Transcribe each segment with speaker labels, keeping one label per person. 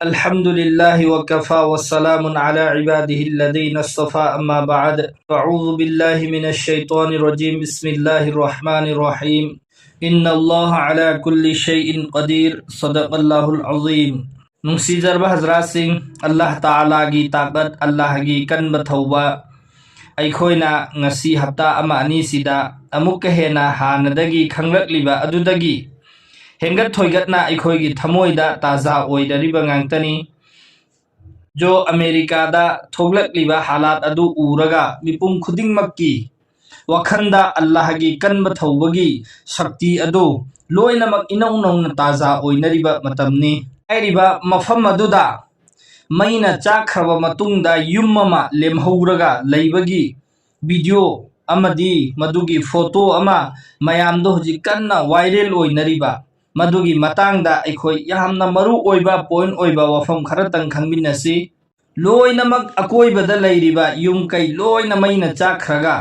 Speaker 1: अल्हम्दुलिल्लाह वकफ़ा वस्सलामुन अला इबादिहिल्लज़ीना इस्तफ़ा अम्मा बअद अऊज़ु बिल्लाहि मिनश शैतानिर रजीम बिस्मिल्लाहिर रहमानिर रहीम इन्नल्लाहा अला कुल्लि शैइन क़दीर सदक़ल्लाहुल अज़ीम। नुंसीजरबा हज़रात सिंह अल्लाह ताला की ताकत अल्लाह की कन्ब थौबा अखोइना ngasi हप्ता अमा अनीसिदा अमुक हेना हानदगी खंगलक्लिबा अदुदगी हेंगत थोइगतना अखोइगी थमोइदा ताजा ओइदरिबा ngang जो अमेरिका दा थोगलक्लिबा हालात अदु उरगा मिपुम खुदिंगमक्की वखंदा अल्लाह की कन्ब थौबगी शक्ति अदु लोइनमक इनौ नौना ताजा ओइनरिबा मतमनी आइरिबा मफम अदुदा मैना चाखरबा मतुंगदा युम अमा लेमहौरगा लैबगी वीडियो अमदी मदुगी फोटो अमा मयामदो हुजिक कन्ना वायरल ओइनरिबा मदुगी मतंगदा अखोई यामना मरु ओइबा पॉइंट ओइबा वफम खरतंग खंगमिनसी लोइनमक अकोइबदा लैरिबा युम कै लोइना मैना चाखरगा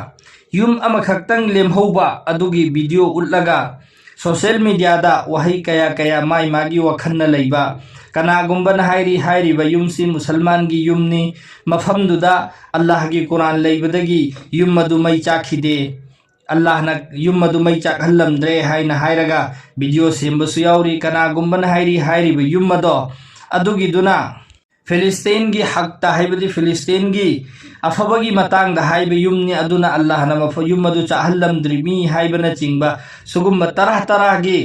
Speaker 1: युम अमखक्तंग लेमहौबा अदुगी वीडियो उल्लगा सोशल मीडिया दा वही कया कया माई मागी वखन्ना लैबा कनागुंबन हाइरिबा युमसी मुसलमान की युमनी मफमदुदा अल्लाह की कुरान लैबदगी युम मदु मै चाखिदे अल्लाह न युम मदु मै चाखल्लमद्रे हाइना हाइरगा वीडियो सेमबसु याउरी कनागुंबन हाइरिबा युम मदो अदुगी दुना फिलिस्तीन की हकता हाइबदी फिलिस्तीन की अफबगी मतंग हाइबे युमनी अदुना अल्लाह न मफ युम मदु चाहल्लमद्री मी हाइबना चिंगबा सुगुम तरह तरह की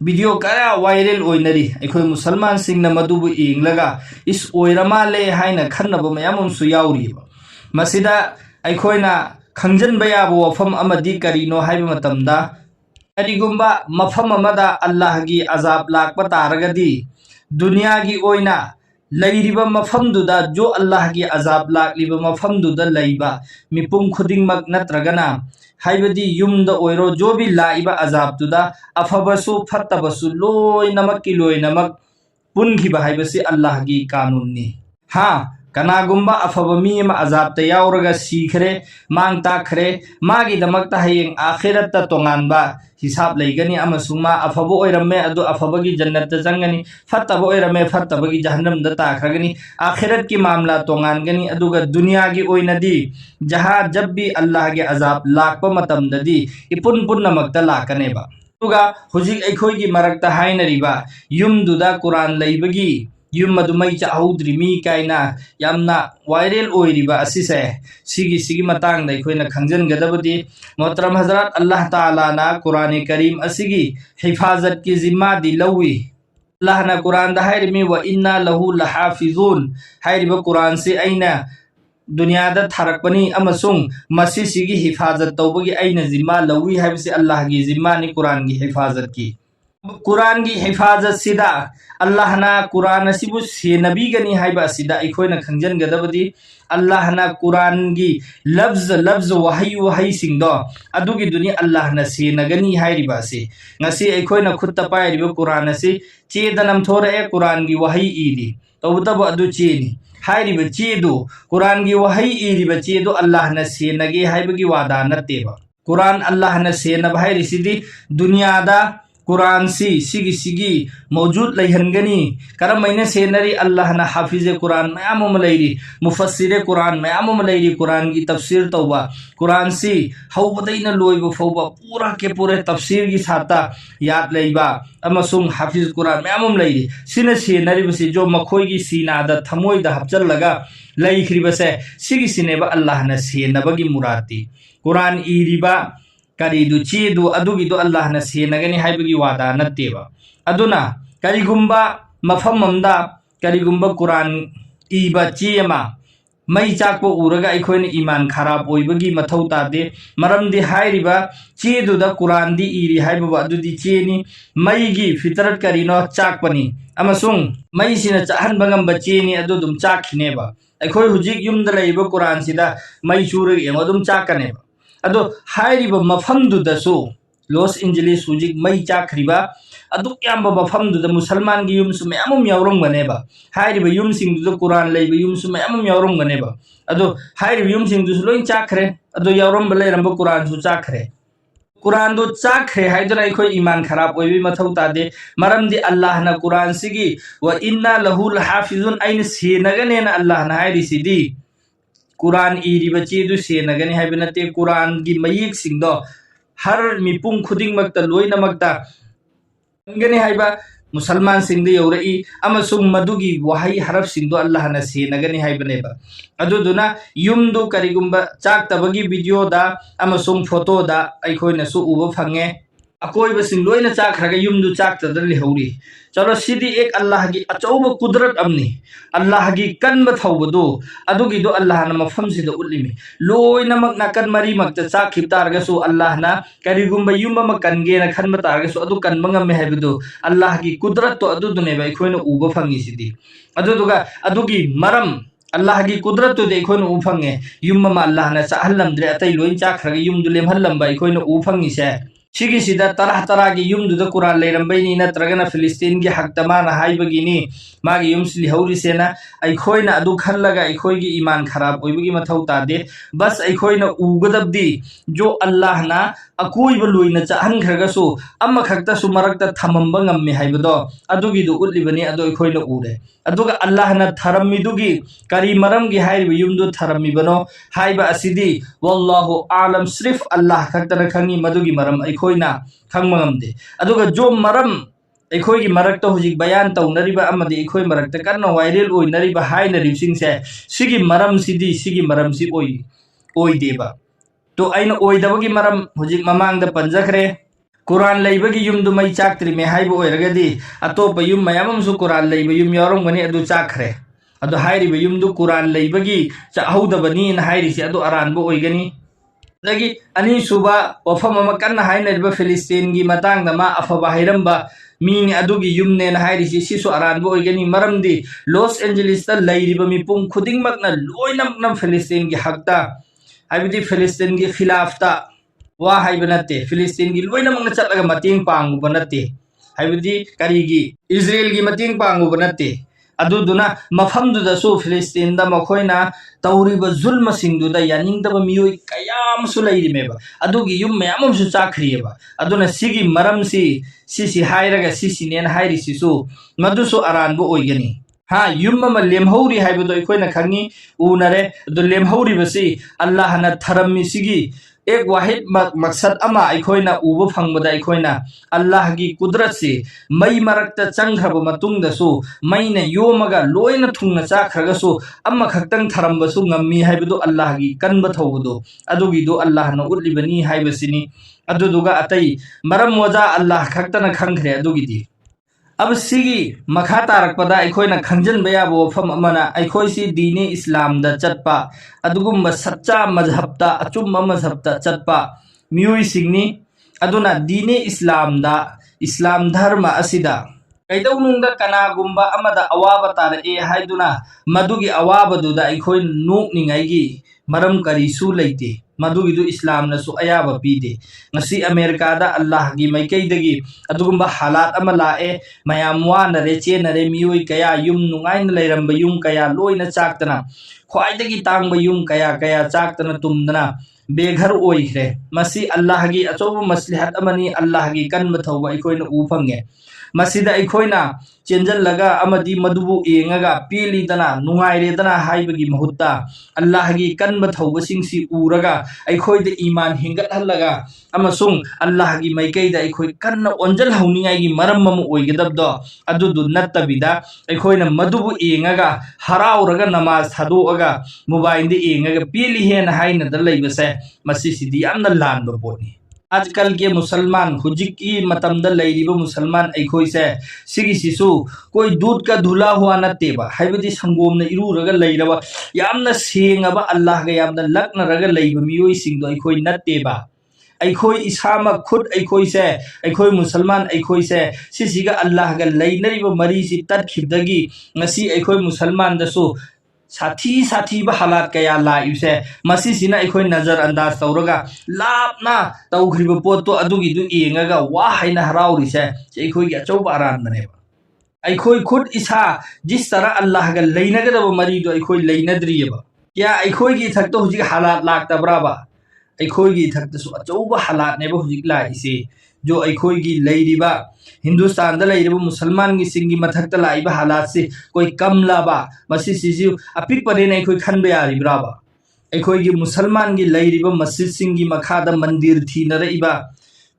Speaker 1: वीडियो कया वायरल ओइनरी अखोई मुसलमान सिंह न मदुबु इंगलगा इस ओइरमाले हाइना खन्नब मयामसु याउरीबा मसिदा अखोइना खंजनबा याबो वफम अमदी करिनो हाइबा मतमदा करिगुंबा मफम अमदा अल्लाह की अजाब लाकपा तारगदी दुनिया की ओइना लैरिबा मफमदुदा जो अल्लाह की अजाब लाकलिबा मफमदुदा लैबा मिपुम खुदिंगमक नत्रगना हाइबदी युमदा ओइरो जो भी लाइबा अजाबदुदा अफबसु फत्तबसु लोइनमक की लोइनमक पुनखिबा हाइबसी अल्लाह की कानूननी हाँ कनागुंबा अफब मी अमा अजाबता याउरगा सीखरे मांग ताखरे मागी दमकता हयेंग आखिरतता तोंगानबा हिसाब लैगनी अमसुंग मा अफब ओइरमे अदु अफबगी जन्नत चंगनी फत्तब ओइरमे फत्तबगी जहन्नमदा ताखरगनी आखिरत की मामला तोंगानगनी अदुगा दुनिया की ओइनदी जहां जब भी अल्लाह के अजाब लाकपा मतमददी इपुन पुन्नमकता लाकनेबा अदुगा हुजिक अखोइगी मरकता हाइनरिबा युमदुदा कुरान लैबगी युम मदुमै चाहौद्री मी कायना यामना वायरल ओइरिबा असिसे सिगी मतंग दा अखोइना खंजनगदबदी मोहतरम हजरत अल्लाह ताला ना कुरान करीम असिगी हिफाजत की जिम्मा दी लवी अल्लाह ना कुरान दा हाइरिमी व इन्ना लहु लहाफिजुन हाइरिबा कुरान से अइना दुनिया दा थारकपनी अमसुंग मसिसिगी हिफाजत तौबगी अइना जिम्मा लवी हाइबसी अल्लाह की जिम्मा नि कुरान की हिफाजत की कुरान की हिफाजत सिदा अल्लाह ना कुरान सिबु सेनबीगनी हाइबा सिदा अखोइना खंजनगदबदी अल्लाह ना कुरान की लफ्ज वही सिंगदो अदुगी दुनिया अल्लाह ना सेनगनी हाइरिबा से ngasi अखोइना खुत्ता पाइरिबा कुरान से चेदनम थोरे कुरान की वही इदी तौबतब अदु चेनी हाइरिबा चेदो कुरान की वही इरिबा चेदो अल्लाह ना सेनगे हाइबगी वादा नतेबा कुरान अल्लाह ना सेनब हाइरिसिदी दुनिया दा कुरान सिगी मौजूद लैहनगनी करमैना सेनरी अल्लाह ना हाफिज कुरान मयाम लैरी मुफस्सिर कुरान मयाम लैरी कुरान की तफसीर तौबा कुरान सी हौबदैना लोइबा फौबा पूरा के पूरे तफसीर की साता याद लैबा अमसुंग हाफिज कुरान मयाम लैरी सिना सेनरी बसे जो मखोई की सीनादा थमोइदा हपचलगा लैखरिबसे सिगी सिनेबा अल्लाह ना सेनबगी मुराती कुरान इरिबा करीदु चेदु अदुगिदु अल्लाह ना सेनगनी हाइबगी वादा नतेबा अदुना करिगुंबा मफम अमदा करिगुंबा कुरान इबा चेमा मई चाकपो उरगा अखोइना ईमान खराब ओइबगी मथौ तादे मरमदि हाइरिबा चेदुदा कुरान दी इरि हाइबा अदुदि चेनी मईगी फितरत करिनो चाकपनी अमसुंग मई सिना चाहनबा ngamba चेनी अदुदुम चाखिनेबा अखोइ हुजिक युमदा लैबा कुरान सिदा मई चूरग एम अदुम चाकनेबा अदो हाइरिबा मफमदुदसु लॉस एंजलिस हुजिक मई चाखरिबा अदु याम्बा मफमदुदा मुसलमान की युमसु मयाम यावरमगनेबा हाइरिबा युमसिंगदु कुरान लैबा युमसु मयाम यावरमगनेबा अदो हाइरिबा युमसिंगदु लोइन चाखरे अदो यावरमबा लैरमबा कुरान सु चाखरे कुरान दो चाखे हाइदना अखोय ईमान खराब ओइबि मथौ तादे मरमदि अल्लाह ना कुरान सिगी व इन्ना लहु लहाफिजुन आइन सेनगने ना अल्लाह ना हाइरिसिदी कुरान इरिबा चेदु सेनगने हाइबे नते कुरान गी मयिक सिंगदो हर मिपुंग खुदिंग मक्ता लोइना मक्ता गने हाइबा मुसलमान सिंह दे यौरई अमसुंग मदुगी वहाई हरफ सिंह दो अल्लाह ना सेनगने हाइबनेबा अदुदुना युमदु करिगुंबा चाक्तबगी वीडियो दा अमसुंग फोटो दा अखोइना सु उबा फंगे अकोइब सिंह लोइना चाखरगा युमदु चाक्तदन लेहौरी चलो सिदी एक अल्लाह की अचौब कुदरत अमनी अल्लाह की कन्ब थौबदो अदुगी दो अल्लाह ना मफम सिदा उल्लिमी लोइनमक नाकन मरी मक्ता चाखिब तारगसु अल्लाह ना करिगुंबा युम म कनगे ना खनब तारगसु अदु कनब ngam हैबदो अल्लाह की कुदरत तो अदुदुनेबा अखोइना उबा फंगी सिदी अदुदुगा अदुगी मरम अल्लाह की कुदरत तो दे अखोइना उ फंगे युम म अल्लाह ना चाहलमद्रे अतै लोइन चाखरगा युम दु लेमहलमबा अखोइना उ फंगी से सिगिसिदा तरह तरह की युमदुदा कुरान लेरंबैनी नत्रगना फिलिस्तीन की हक्तमाना हाइबगिनी मागी युमसली हौरिसेना अखोइना अदु खल्लगा अखोइगी ईमान खराब ओइबगी मथौ तादे बस अखोइना उगदबदी जो अल्लाह ना अकोइब लोइना चाहनखरगसु अम्मा खक्तसु मरक्ता थमंबा ngam हाइबदो अदुगी दु उल्लिबनी अदु अखोइना उरे अदुगा अल्लाह ना थरमिदुगी करी मरमगी हाइब युमदु थरमिबनो हाइबा असिदी वल्लाहु आलम सिर्फ अल्लाह खक्तना खंगी मदुगी मरम अखोइना खंगमंगमदे अदुगा जो मरम अखोइगी मरक्ता हुजिक बयान तौनरिबा अमदि अखोइ मरक्ता कन्ना वायरल ओइनरिबा हाइनरिबसिंगसे सिगी मरम सिदी सिगी मरम सि ओइदेबा तो अइन ओइदबगी मरम हुजिक ममांगदा पंजखरे कुरान लेबगी युमदु मई चाक्त्रि मे हाइबो ओइरगदी अतोप युम मयामसु कुरान लेब युम यारंगनी अदु चाखरे अदु हाइरिबा युमदु कुरान लेबगी चाहौदबनी न हाइरिसि अदु अरानबो ओइगनी दगी अनि सुबा वफम मकन हाइनरिबा फिलिस्तीन गी मतंग मा अफबा हाइरंबा मीनी अदुगी युमने न हाइरिसि सिसु अरानबो ओइगनी मरमदी लॉस एंजलिस ता लेरिबा मिपुंग खुदिंगमकना लोइनमकना फिलिस्तीन गी हकता हाइबदी फिलिस्तीन गी खिलाफता वा हाइबा नते फिलिस्तीन गी लोइनमकना चटलगा मतेंग पांगुबा नते हाइबदी करिगी इजराइल गी मतेंग पांगुबा नते अदुदुना मफमदुदसु फिलिस्तीन दा मखोइना तौरिबा जुल्म सिंगदुदा यानिंगदबा मियोइ कयाम सु लैरिमेबा अदुगी युम मयामसु चाखरियेबा अदुना सिगी मरमसि सिसि हाइरगा सिसिनेन हाइरिसिसु मदुसु अरानबो ओइगनी हाँ युम म लेमहौरी हाइबदो अखोइना खंगी उनरे दु लेमहौरी बसी अल्लाह ना थरमि सिगी एक वाहिद मकसद अमा अखोइना उब फंगबदा अखोइना अल्लाह की कुदरत से मई मरक्ता चंगखरब मतुंगदसु मईना योमगा लोइना थुंगना चाखरगसु अम्मा खक्तंग थरमबसु ngami हाइबदो अल्लाह की कनब थौबदो अदुगिदो अल्लाह ना उल्लिबनी हाइबसिनी अदुदुगा अतै मरम वजा अल्लाह खक्तना खंगखरे अदुगिदी अब सिगी मखा तारकपदा अखोइना खंजन बयाबो वफम अमना अखोइसी दीने इस्लाम दा चटपा अदुगुम्बा सच्चा मजहबता अचुम्बा मजहबता चटपा मियोइ सिंगनी अदुना दीने इस्लाम दा इस्लाम धर्म असिदा कैदौनुंदा कनागुम्बा अमदा अवाबा तारए हाइदुना मदुगी अवाबदुदा अखोइ नोकनिंगाइगी मरम करिसु लैते मदुगिदु इस्लाम नसु अयाबा पीदे ngasi अमेरिका दा अल्लाह की माइकैदगी अदुगुम्बा हालात अमा लाए मयाम वानरे चेनरे मियोइ कया युम नुंगाइन लैरंबा युम कया लोइना चाक्तना ख्वाइदगी तांगबा युम कया कया चाक्तना तुमदना बेघर ओइखरे मसी अल्लाह की अचौब मसलिहत अमनी अल्लाह की कन्ब थौबा अखोइना उ फंगे मसीदा अखोइना चेंजल लगा अमदी मदुबु एंगगा पीलीदना नुंगाइरेदना हाइबगी महुत्ता अल्लाह की कन्ब थौबसिंगसी उरगा अखोइदे ईमान हिंगत हल्लगा अमसुंग अल्लाह की माइकैदा अखोइ कन्न ओंजल हौनिंगाइगी मरम मम ओइगदबदो अदुदु नत्तबिदा अखोइना मदुबु एंगगा हराउरगा नमाज थादोअगा मोबाइल दे एंगगा पीली हेन हाइनदा लैबसे मसीसिदी यामना लानबा पोनी आजकल के मुसलमान हुजिक की मतमद लैरिबा मुसलमान अखोइसे सिगिसिसु कोई दूध का धुला हुआ नतेबा हाइबदी संगोमना इरुरगा लैरबा यामना सेंगबा अल्लाह गा यामना लकनरगा लैबा मियोइ सिंगदो अखोइ नतेबा अखोइ इसामा खुद अखोइसे अखोइ मुसलमान अखोइसे सिसिगा अल्लाह गा लैनरिबा मरीसि तत्खिबदगी ngasi अखोइ मुसलमान दसु साथी साथी हालात कया लाइसे मसीसिना अखोइ नजर अंदाज तौरगा लापना तौखरिबा पोतो अदुगिदु एंगगा वा हाइना हराउरिसे अखोइ अचौबा अरान बनेबा अखोइ खुद इसा जिस तरह अल्लाह गा लैनगदबा मरीदो अखोइ लैनद्रियबा क्या अखोइ की थक्तो हुजिक हालात लाक्तब्राबा ꯑꯩꯈꯣꯏꯒꯤ ꯏꯊꯛꯇꯁꯨ ꯑꯆꯧꯕ ꯍꯥꯂꯥꯠꯅꯦꯕ ꯍꯧꯖꯤꯛ ꯂꯥꯛꯏꯁꯦ जो ꯑꯩꯈꯣꯏꯒꯤ ꯂꯩꯔꯤꯕ ꯍꯤꯟꯗꯨꯁꯇꯥꯟꯗ ꯂꯩꯔꯤꯕ ꯃꯨꯁꯜꯃꯥꯟꯒꯤꯁꯤꯡꯒꯤ ꯃꯊꯛꯇ ꯂꯥꯛꯏꯕ ꯍꯥꯂꯥꯠꯁꯤ ꯑꯩꯈꯣꯏ ꯀꯝꯂꯕ ꯃꯁꯤꯁꯤꯁꯨ ꯑꯄꯤꯛꯄꯅꯦꯅ ꯑꯩꯈꯣꯏ ꯈꯟꯕ ꯌꯥꯔꯤꯕ꯭ꯔꯥꯕ ꯑꯩꯈꯣꯏꯒꯤ ꯃꯨꯁꯜꯃꯥꯟꯒꯤ ꯂꯩꯔꯤꯕ ꯃꯁꯖꯤꯗꯁꯤꯡꯒꯤ ꯃꯈꯥꯗ ꯃꯟꯗꯤꯔ ꯊꯤꯅꯔꯛꯏꯕ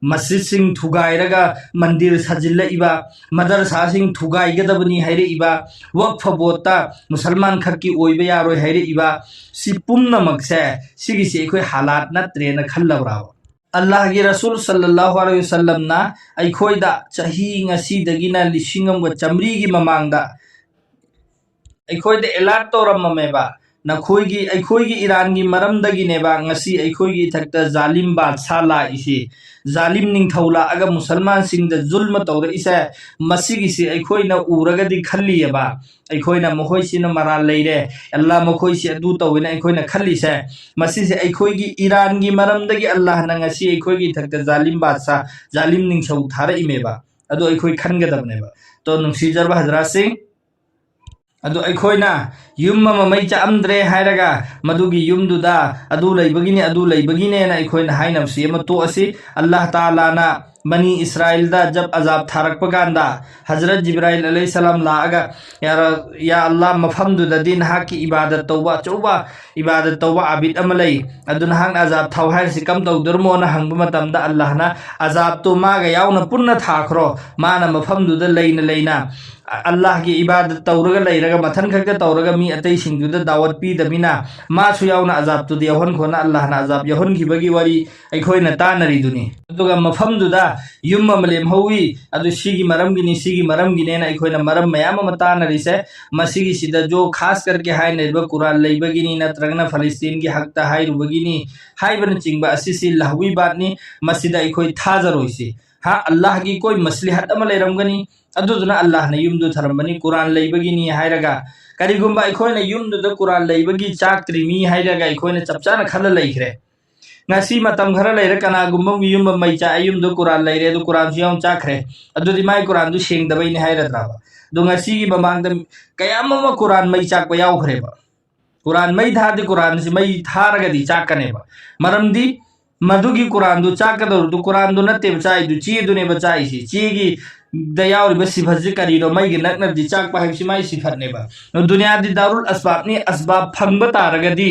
Speaker 1: मस्जिदसिंग थुगाइरगा मंदिर सजिल्लइबा मदरसासिंग थुगाइगदबनी हैरेइबा वक्फ बोर्डता मुसलमान खक्की ओइबा यारोय हैरेइबा सि पुम्नमकसे सिगिसि अखोय हालात नत्रेना खल्लब्राव अल्लाह के रसूल सल्लल्लाहु अलैहि वसल्लम ना अखोयदा चही ngasidaगिना लिसिंगम ग चमरी गी ममांगदा अखोयदा एलाट तोरममेबा नखोयगी अखोयगी ईरान की मरमदगिनेबा ngasi अखोयगी थक्ता जालिम बादशाह लाइसी जालिम निंगथौला अग मुसलमान सिंग जुल्म तौर इसे मसीगिसी अखोयना उरगदि खल्लियबा अखोयना मखोयसिना मरा लेरे अल्लाह मखोयसि अदु तौवेना अखोयना खल्लिसे मसीसे अखोयगी ईरान की मरमदगी अल्लाह ना ngasi अखोयगी थक्ता जालिम बादशाह जालिम निंगथौ थारा इमेबा अदु अखोय खनगदबनेबा तो नुंसीजरबा हजरा सिंह अदु अखोयना युम ममई चामद्रे हायरगा मदुगी युमदुदा अदु लैबगिनी अदु लैबगिने ना अखोयना हायनमसी अमा तो असि अल्लाह ताला ना बनी इस्राइल दा जब अजाब थारक पगांदा हजरत जिब्राइल अलैहिस्सलाम लागा या अल्लाह मफम दुदा दिन हा की इबादत तौबा चौबा इबादत तौबा आबिद अमलै अदुन हांग अजाब थाव हाय सि कम तौदरमो ना हंग मतमदा अल्लाह ना अजाब तो मागा यावना पुन्ना थाखरो माना मफम दुदा लैना अल्लाह की इबादत तौरगा लैरगा मथन खक्का तौरगा मी अतै सिंगदुदा दावत पी दबिना मा सु यावना अजाब तो यहन खोना अल्लाह ना अजाब यहन खिबगी वारी अखोयना तानरी दुनी अदुगा मफम दुदा युम मलेम हौवी अदु सिगी मरम गिने ना अखोयना मरम मयाम तानरिसे मसिगी सिदा जो खास करके हाय नेबा कुरान लैबगिनी नत्रगना फलस्तीन की हकता हाय रुबगिनी हायबन चिंगबा असिसि लहवी बातनी मसिदा अखोय थाजरोइसी हाँ अल्लाह की कोई मसलिहत अमा लेरमगनी अदुदुना अल्लाह ने युमदु थरमबनी कुरान लैबगिनी हायरगा करिगुंबा अखोयना युमदुदा कुरान लैबगी चाक्त्री मी हायरगा अखोयना चपचाना खल्ल लैखरे ngasi matam khara leira kana gumbam gi yum mai cha ayum do quran leire do quran siam chakre adudi mai quran du sing da bai ni haira traba do ngasi gi bamang da kayam ma quran mai chak ba yaw khre ba quran mai tha di quran si mai thar ga di chak kane ba maram di madugi quran du chak da du quran du natte chai du chi du ne ba chai si chi gi da yaw ri ba sifat ji kari do mai gi nak na di chak ba si mai sifat ne ba no dunya di darul asbab ni asbab phang ba tar ga di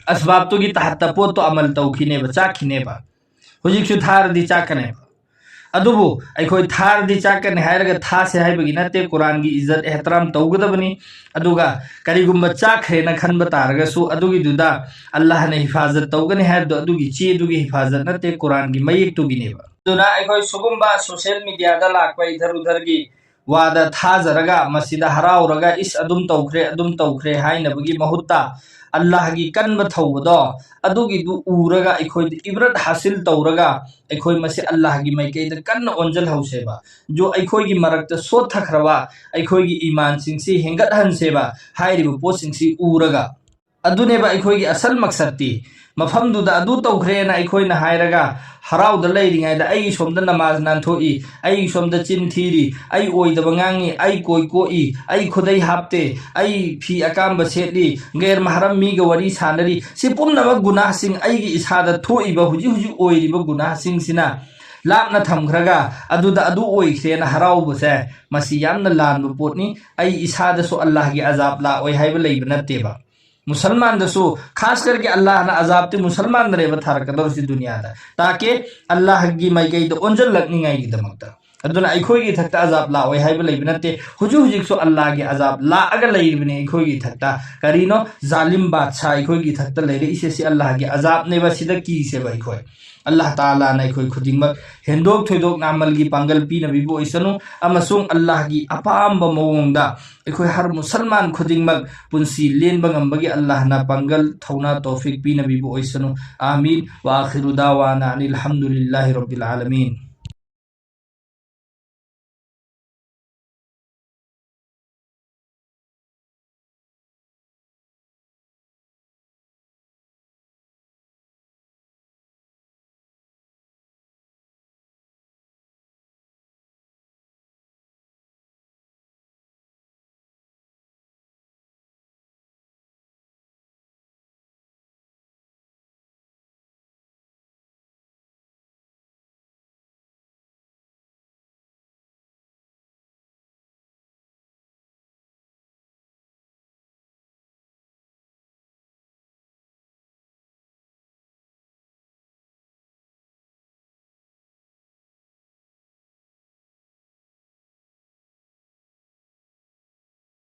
Speaker 1: असबाब तो की तहत पोत तो अमल तौखिने चाखिने हुजिक थार दी चाकने अदुबु अखोय थार दी चाकने हायरगा था से हायबगी नते कुरान की इज्जत एहतराम तौगदबनी अदुगा करिगुम चाखे न खनब तारगसु अदुगी दुदा अल्लाह ने हिफाजत तौगने हाय दो अदुगी ची अदुगी हिफाजत नते कुरान की मयिक तुगिनेबा दुना अखोय सुगुम्बा सोशल मीडिया दा लाकबा इधर उधर की वादा थाजरगा मसिदा हराउरगा इस अदुम तौखरे हायनबगी महुत्ता अल्लाह की कन्ब थौबदो अदुगी दु उरगा अखोय इब्रत हासिल तौरगा अखोय मसे अल्लाह की माइकैद कन्न ओंजल हौसेबा जो अखोय की मरक्त सोथखरवा अखोय की ईमान सिंगसी हेंगत हनसेबा हायरिबो पोसिंगसी उरगा अदुनेबा अखोय की असल मकसदती मफम दुदा अदु तौखरेना अखोयना हायरगा हराउद लैरिङाइदा आई सोमदा नमाज नानथोई आई सोमदा चिन थीरी आई ओइदब ngangi आई कोई कोई आई खुदै हापते आई फी अकाम बसेली गैर महरम मी ग वरी सानरी सि पुमनब गुनाह सिंग आई की इसादा थोइबा हुजि हुजि ओइरिबा गुनाह सिंग सिना लापना थमखरगा अदुदा अदु ओइख्रेना हराउबसे मसि यामना लानबो पोटनी आई इसादा सो अल्लाह की अजाब ला ओइ हाइबा लैबा नतेबा मुसलमान दसो खास करके अल्लाह ना अजाब ते मुसलमान रे बथारकदर सी दुनिया दा ताकि अल्लाह की माइकै द ओंजल लकनिंगाई की दमकता अदुना अखोय की थक्ता अजाब ला ओय हाइबा लैबा नते हुजु हुजिक सो अल्लाह की अजाब ला अगर लैबने अखोय की थक्ता करिनो जालिम बादशाह अखोय की थक्ता लैरे इसे से अल्लाह की अजाब ने बसिदा की से बाई खोय अल्लाह ताला ने अखोय खुदिंग हेंदोक थोइदोक नामल की पांगल पी नबीबो इसनु अमसुंग अल्लाह की अपाम बमोंगदा अखोय हर मुसलमान खुदिंग पुंसी लेन बंगंबगी अल्लाह ना पांगल थौना तौफीक पी नबीबो इसनु आमीन व आखिरु दावाना अनिल हम्दुलिल्लाहि रब्बिल आलमीन।